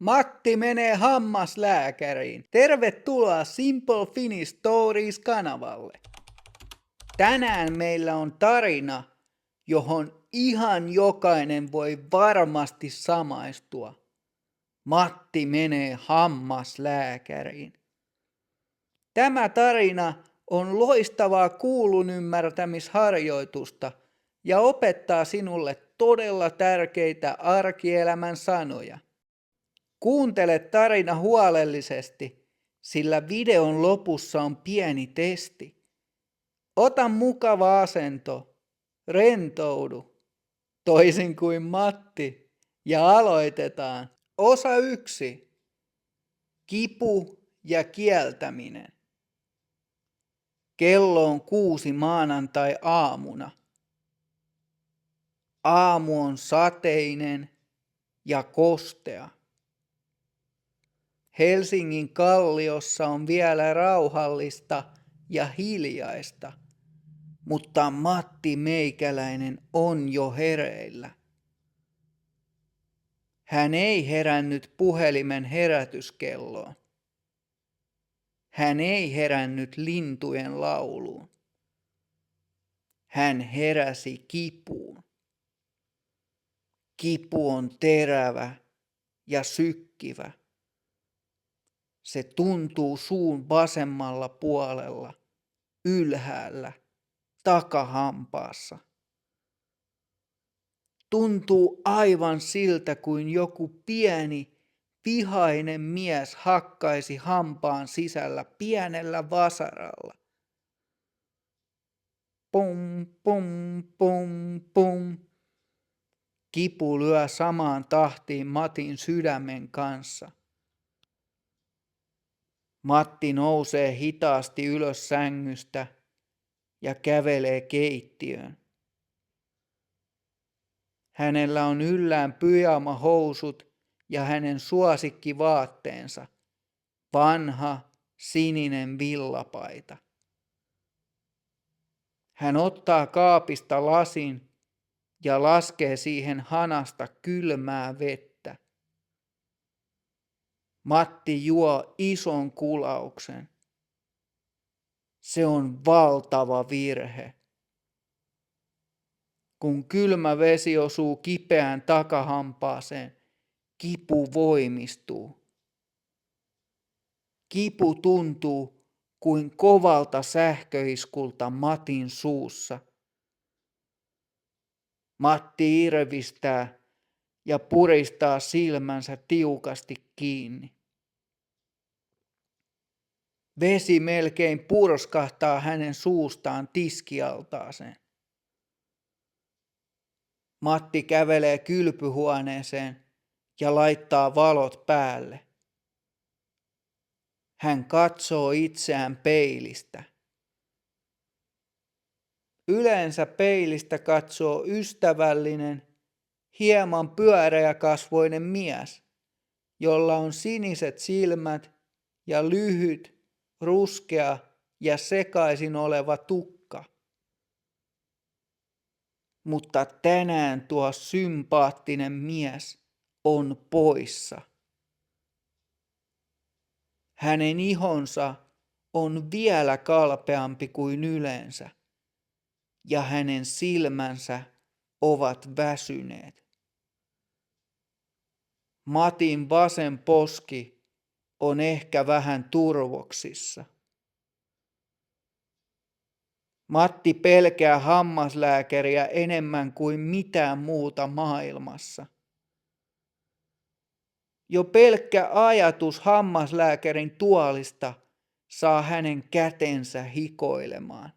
Matti menee hammaslääkäriin. Tervetuloa Simple Finnish Stories-kanavalle. Tänään meillä on tarina, johon ihan jokainen voi varmasti samaistua. Matti menee hammaslääkäriin. Tämä tarina on loistavaa kuullunymmärtämisharjoitusta ja opettaa sinulle todella tärkeitä arkielämän sanoja. Kuuntele tarina huolellisesti, sillä videon lopussa on pieni testi. Ota mukava asento, rentoudu, toisin kuin Matti, ja aloitetaan. Osa 1. Kipu ja kieltäminen. Kello on 6 maanantai-aamuna. Aamu on sateinen ja kostea. Helsingin kalliossa on vielä rauhallista ja hiljaista, mutta Matti Meikäläinen on jo hereillä. Hän ei herännyt puhelimen herätyskelloon. Hän ei herännyt lintujen lauluun. Hän heräsi kipuun. Kipu on terävä ja sykkivä. Se tuntuu suun vasemmalla puolella, ylhäällä, takahampaassa. Tuntuu aivan siltä, kuin joku pieni, vihainen mies hakkaisi hampaan sisällä pienellä vasaralla. Pum, pum, pum, pum. Kipu lyö samaan tahtiin Matin sydämen kanssa. Matti nousee hitaasti ylös sängystä ja kävelee keittiöön. Hänellä on yllään pyjamahousut ja hänen suosikkivaatteensa, vanha sininen villapaita. Hän ottaa kaapista lasin ja laskee siihen hanasta kylmää vettä. Matti juo ison kulauksen. Se on valtava virhe. Kun kylmä vesi osuu kipeään takahampaaseen, kipu voimistuu. Kipu tuntuu kuin kovalta sähköiskulta Matin suussa. Matti irvistää ja puristaa silmänsä tiukasti kiinni. Vesi melkein purskahtaa hänen suustaan tiskialtaaseen. Matti kävelee kylpyhuoneeseen ja laittaa valot päälle. Hän katsoo itseään peilistä. Yleensä peilistä katsoo ystävällinen, hieman pyöreäkasvoinen mies, jolla on siniset silmät ja lyhyt, ruskea ja sekaisin oleva tukka. Mutta tänään tuo sympaattinen mies on poissa. Hänen ihonsa on vielä kalpeampi kuin yleensä, ja hänen silmänsä ovat väsyneet. Matin vasen poski on ehkä vähän turvoksissa. Matti pelkää hammaslääkäriä enemmän kuin mitään muuta maailmassa. Jo pelkkä ajatus hammaslääkärin tuolista saa hänen kätensä hikoilemaan.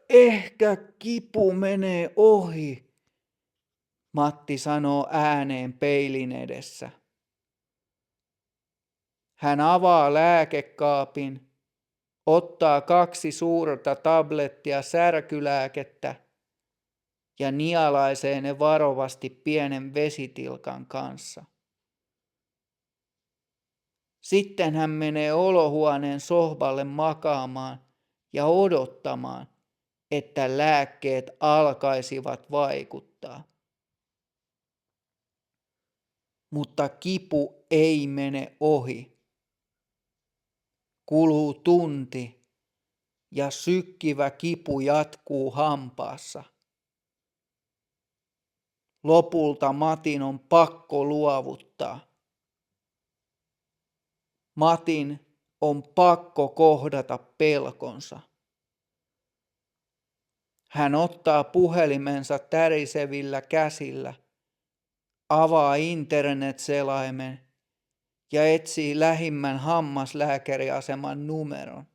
Ehkä kipu menee ohi, Matti sanoo ääneen peilin edessä. Hän avaa lääkekaapin, ottaa 2 suurta tablettia särkylääkettä ja nialaisee ne varovasti pienen vesitilkan kanssa. Sitten hän menee olohuoneen sohvalle makaamaan ja odottamaan, että lääkkeet alkaisivat vaikuttaa. mutta kipu ei mene ohi. Kuluu tunti ja sykkivä kipu jatkuu hampaassa. Lopulta Matin on pakko luovuttaa. Matin on pakko kohdata pelkonsa. Hän ottaa puhelimensa tärisevillä käsillä, avaa internetselaimen ja etsii lähimmän hammaslääkäriaseman numeron.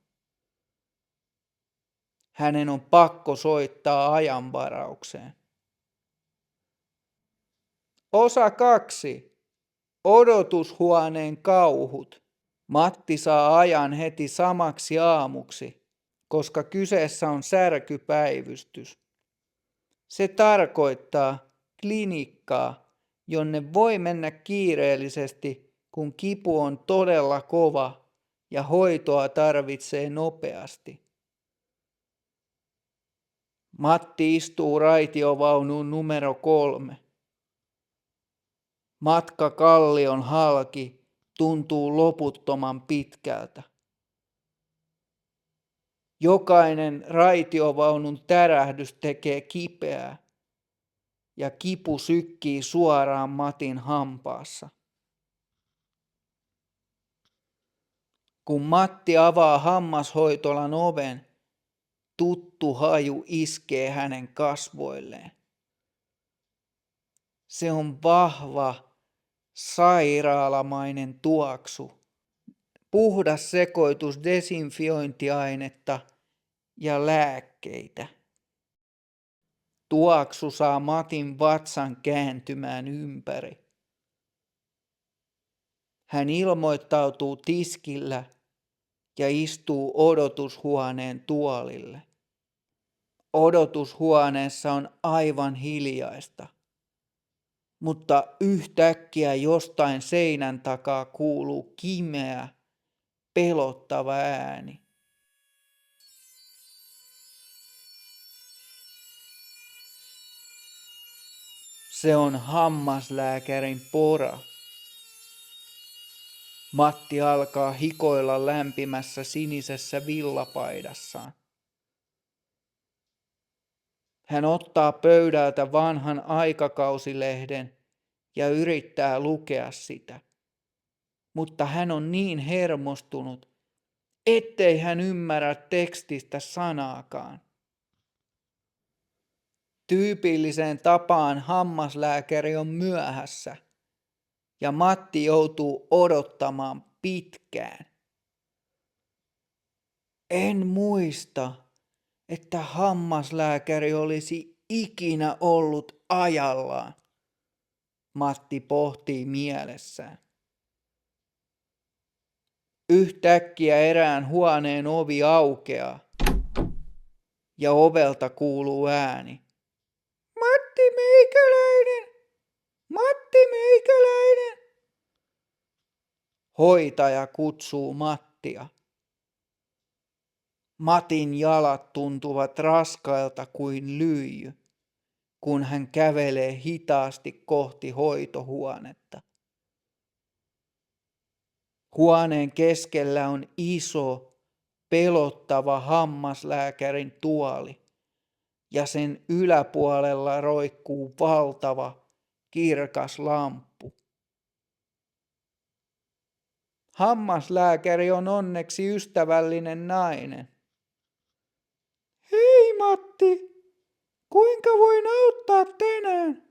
Hänen on pakko soittaa ajanvaraukseen. Osa 2. Odotushuoneen kauhut. Matti saa ajan heti samaksi aamuksi, koska kyseessä on särkypäivystys. Se tarkoittaa klinikkaa, jonne voi mennä kiireellisesti, kun kipu on todella kova ja hoitoa tarvitsee nopeasti. Matti istuu raitiovaunuun numero 3. Matka Kallion halki tuntuu loputtoman pitkältä. Jokainen raitiovaunun tärähdys tekee kipeää ja kipu sykkii suoraan Matin hampaassa. Kun Matti avaa hammashoitolan oven, tuttu haju iskee hänen kasvoilleen. Se on vahva, sairaalamainen tuoksu. Puhdas sekoitus desinfiointiainetta ja lääkkeitä. Tuoksu saa Matin vatsan kääntymään ympäri. Hän ilmoittautuu tiskillä ja istuu odotushuoneen tuolille. Odotushuoneessa on aivan hiljaista, mutta yhtäkkiä jostain seinän takaa kuuluu kimeä, pelottava ääni. Se on hammaslääkärin pora. Matti alkaa hikoilla lämpimässä sinisessä villapaidassaan. Hän ottaa pöydältä vanhan aikakausilehden ja yrittää lukea sitä. Mutta hän on niin hermostunut, ettei hän ymmärrä tekstistä sanaakaan. Tyypilliseen tapaan hammaslääkäri on myöhässä ja Matti joutuu odottamaan pitkään. En muista, että hammaslääkäri olisi ikinä ollut ajallaan, Matti pohtii mielessään. Yhtäkkiä erään huoneen ovi aukeaa ja ovelta kuuluu ääni. Matti Meikäläinen! Matti Meikäläinen! Hoitaja kutsuu Mattia. Matin jalat tuntuvat raskailta kuin lyijy, kun hän kävelee hitaasti kohti hoitohuonetta. Huoneen keskellä on iso, pelottava hammaslääkärin tuoli ja sen yläpuolella roikkuu valtava, kirkas lamppu. Hammaslääkäri on onneksi ystävällinen nainen. Hei Matti, kuinka voin auttaa tänään?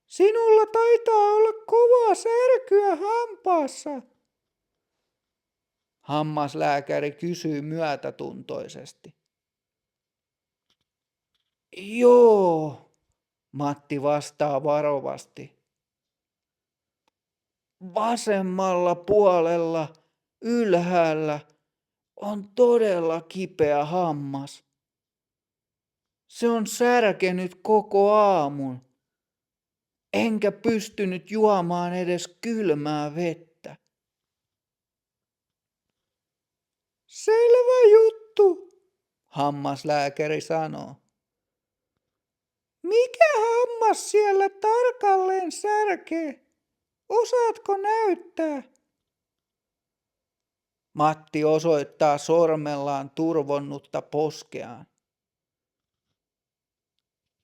Sinulla taitaa olla kovaa särkyä hampaassa. Hammaslääkäri kysyy myötätuntoisesti. Joo, Matti vastaa varovasti. Vasemmalla puolella ylhäällä on todella kipeä hammas. Se on särkenyt koko aamun. Enkä pystynyt juomaan edes kylmää vettä. Selvä juttu, hammaslääkäri sanoo. Mikä hammas siellä tarkalleen särkee? Osaatko näyttää? Matti osoittaa sormellaan turvonnutta poskeaan.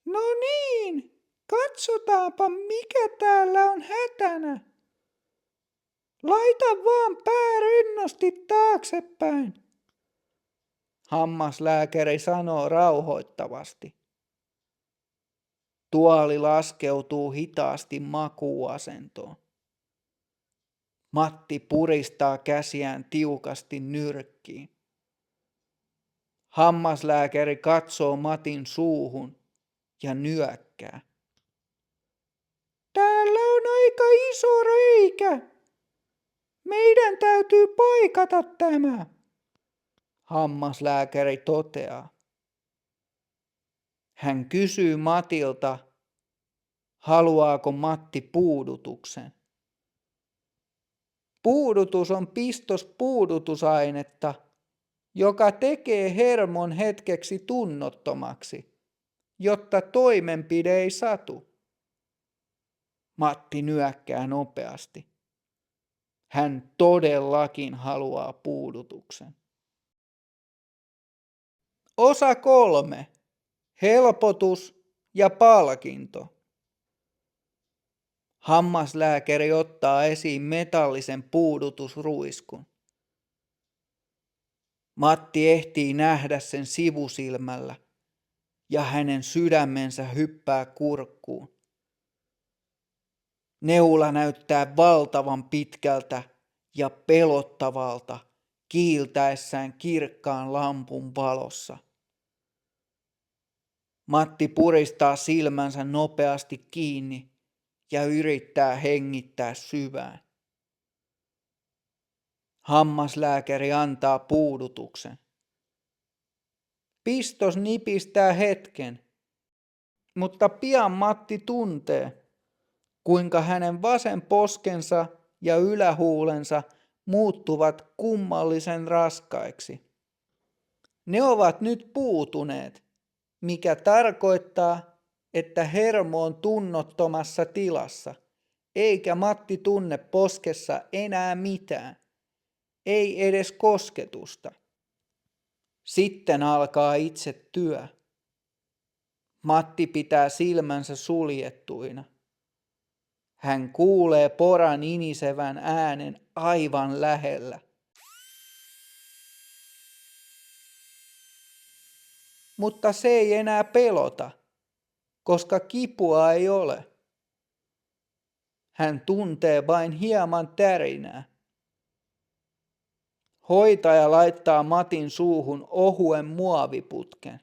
No niin, katsotaanpa mikä täällä on hätänä. Laita vaan pää rennosti taaksepäin. Hammaslääkäri sanoo rauhoittavasti. Tuoli laskeutuu hitaasti makuuasentoon. Matti puristaa käsiään tiukasti nyrkkiin. Hammaslääkäri katsoo Matin suuhun ja nyökkää. Täällä on aika iso reikä. Meidän täytyy paikata tämä, hammaslääkäri toteaa. Hän kysyy Matilta, haluaako Matti puudutuksen. Puudutus on pistospuudutusainetta, joka tekee hermon hetkeksi tunnottomaksi, jotta toimenpide ei satu. Matti nyökkää nopeasti. Hän todellakin haluaa puudutuksen. Osa 3. Helpotus ja palkinto. Hammaslääkäri ottaa esiin metallisen puudutusruiskun. Matti ehtii nähdä sen sivusilmällä ja hänen sydämensä hyppää kurkkuun. Neula näyttää valtavan pitkältä ja pelottavalta kiiltäessään kirkkaan lampun valossa. Matti puristaa silmänsä nopeasti kiinni ja yrittää hengittää syvään. Hammaslääkäri antaa puudutuksen. Pistos nipistää hetken, mutta pian Matti tuntee, kuinka hänen vasen poskensa ja ylähuulensa muuttuvat kummallisen raskaiksi. Ne ovat nyt puutuneet, mikä tarkoittaa, että hermo on tunnottomassa tilassa, eikä Matti tunne poskessa enää mitään, ei edes kosketusta. Sitten alkaa itse työ. Matti pitää silmänsä suljettuina. Hän kuulee poran inisevän äänen aivan lähellä. Mutta se ei enää pelota, koska kipua ei ole. Hän tuntee vain hieman tärinää. Hoitaja laittaa Matin suuhun ohuen muoviputken.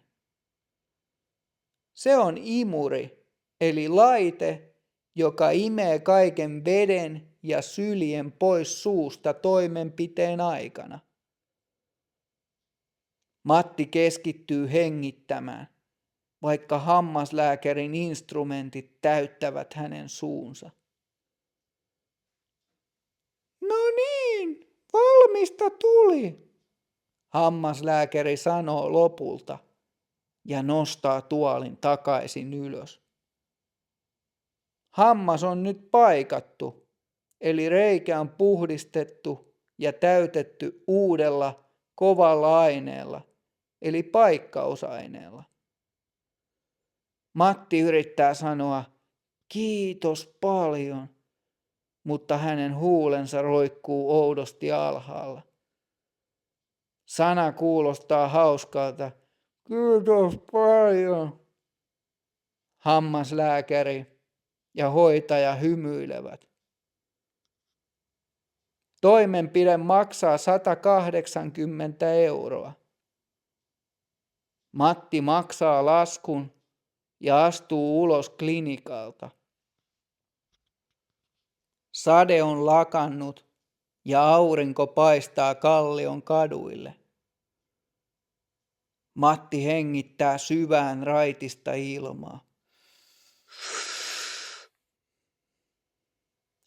Se on imuri, eli laite, joka imee kaiken veden ja syljen pois suusta toimenpiteen aikana. Matti keskittyy hengittämään, vaikka hammaslääkärin instrumentit täyttävät hänen suunsa. No niin, valmista tuli, hammaslääkäri sanoo lopulta ja nostaa tuolin takaisin ylös. Hammas on nyt paikattu, eli reikä on puhdistettu ja täytetty uudella kovalla aineella, eli paikkausaineella. Matti yrittää sanoa kiitos paljon, mutta hänen huulensa roikkuu oudosti alhaalla. Sana kuulostaa hauskalta. Kiitos paljon. Hammaslääkäri ja hoitaja hymyilevät. Toimenpide maksaa 180 €. Matti maksaa laskun ja astuu ulos klinikalta. Sade on lakannut ja aurinko paistaa kallion kaduille. Matti hengittää syvään raitista ilmaa.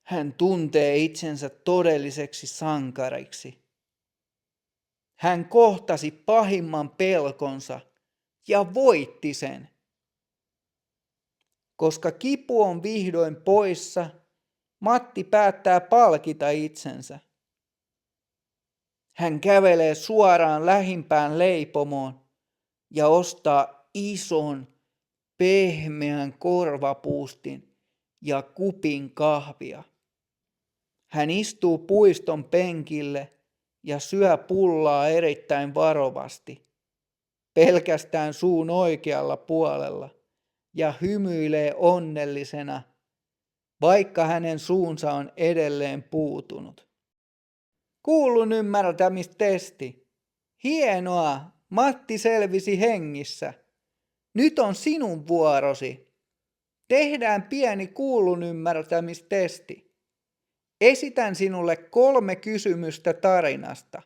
Hän tuntee itsensä todelliseksi sankariksi. Hän kohtasi pahimman pelkonsa ja voitti sen. Koska kipu on vihdoin poissa Matti päättää palkita itsensä. Hän kävelee suoraan lähimpään leipomoon ja ostaa ison, pehmeän korvapuustin ja kupin kahvia. Hän istuu puiston penkille ja syö pullaa erittäin varovasti, pelkästään suun oikealla puolella, ja hymyilee onnellisena, vaikka hänen suunsa on edelleen puutunut. Kuullun ymmärtämistesti. Hienoa, Matti selvisi hengissä. Nyt on sinun vuorosi. Tehdään pieni kuullun ymmärtämistesti. Esitän sinulle 3 kysymystä tarinasta.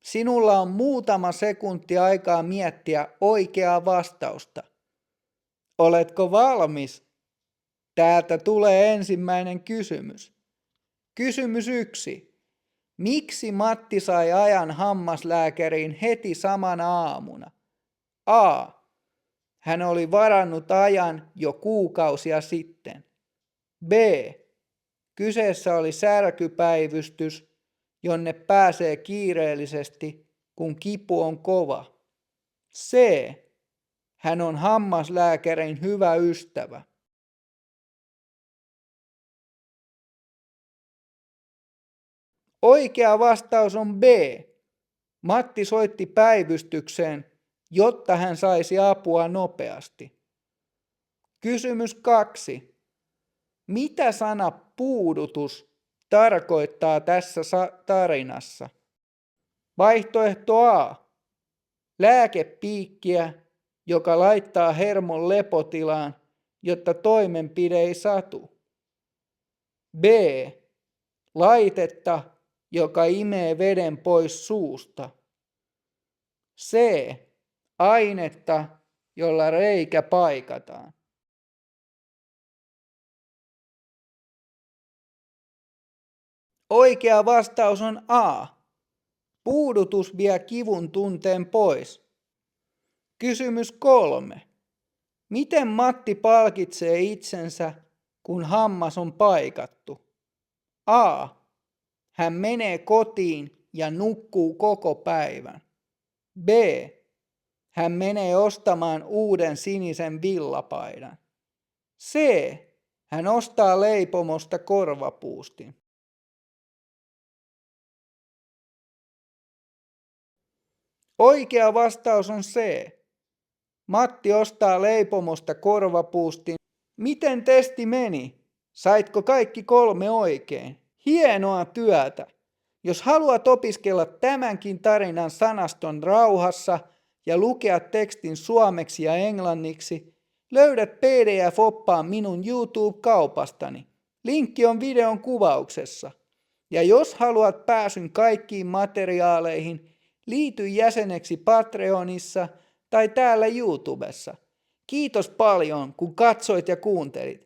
Sinulla on muutama sekunti aikaa miettiä oikeaa vastausta. Oletko valmis? Täältä tulee ensimmäinen kysymys. Kysymys 1. Miksi Matti sai ajan hammaslääkäriin heti samana aamuna? A. Hän oli varannut ajan jo kuukausia sitten. B. Kyseessä oli särkypäivystys, jonne pääsee kiireellisesti, kun kipu on kova. C. Hän on hammaslääkärin hyvä ystävä. Oikea vastaus on B. Matti soitti päivystykseen, jotta hän saisi apua nopeasti. Kysymys 2. Mitä sana puudutus tarkoittaa tässä tarinassa? Vaihtoehto A. Lääkepiikkiä, joka laittaa hermon lepotilaan, jotta toimenpide ei satu. B. Laitetta, joka imee veden pois suusta. C. Ainetta, jolla reikä paikataan. Oikea vastaus on A. Puudutus vie kivun tunteen pois. Kysymys 3. Miten Matti palkitsee itsensä, kun hammas on paikattu? A. Hän menee kotiin ja nukkuu koko päivän. B. Hän menee ostamaan uuden sinisen villapaidan. C. Hän ostaa leipomosta korvapuustin. Oikea vastaus on C. Matti ostaa leipomosta korvapuustin. Miten testi meni? Saitko kaikki 3 oikein? Hienoa työtä! Jos haluat opiskella tämänkin tarinan sanaston rauhassa ja lukea tekstin suomeksi ja englanniksi, löydät PDF-oppaan minun YouTube-kaupastani. Linkki on videon kuvauksessa. Ja jos haluat pääsyn kaikkiin materiaaleihin, liity jäseneksi Patreonissa tai täällä YouTubessa. Kiitos paljon, kun katsoit ja kuuntelit.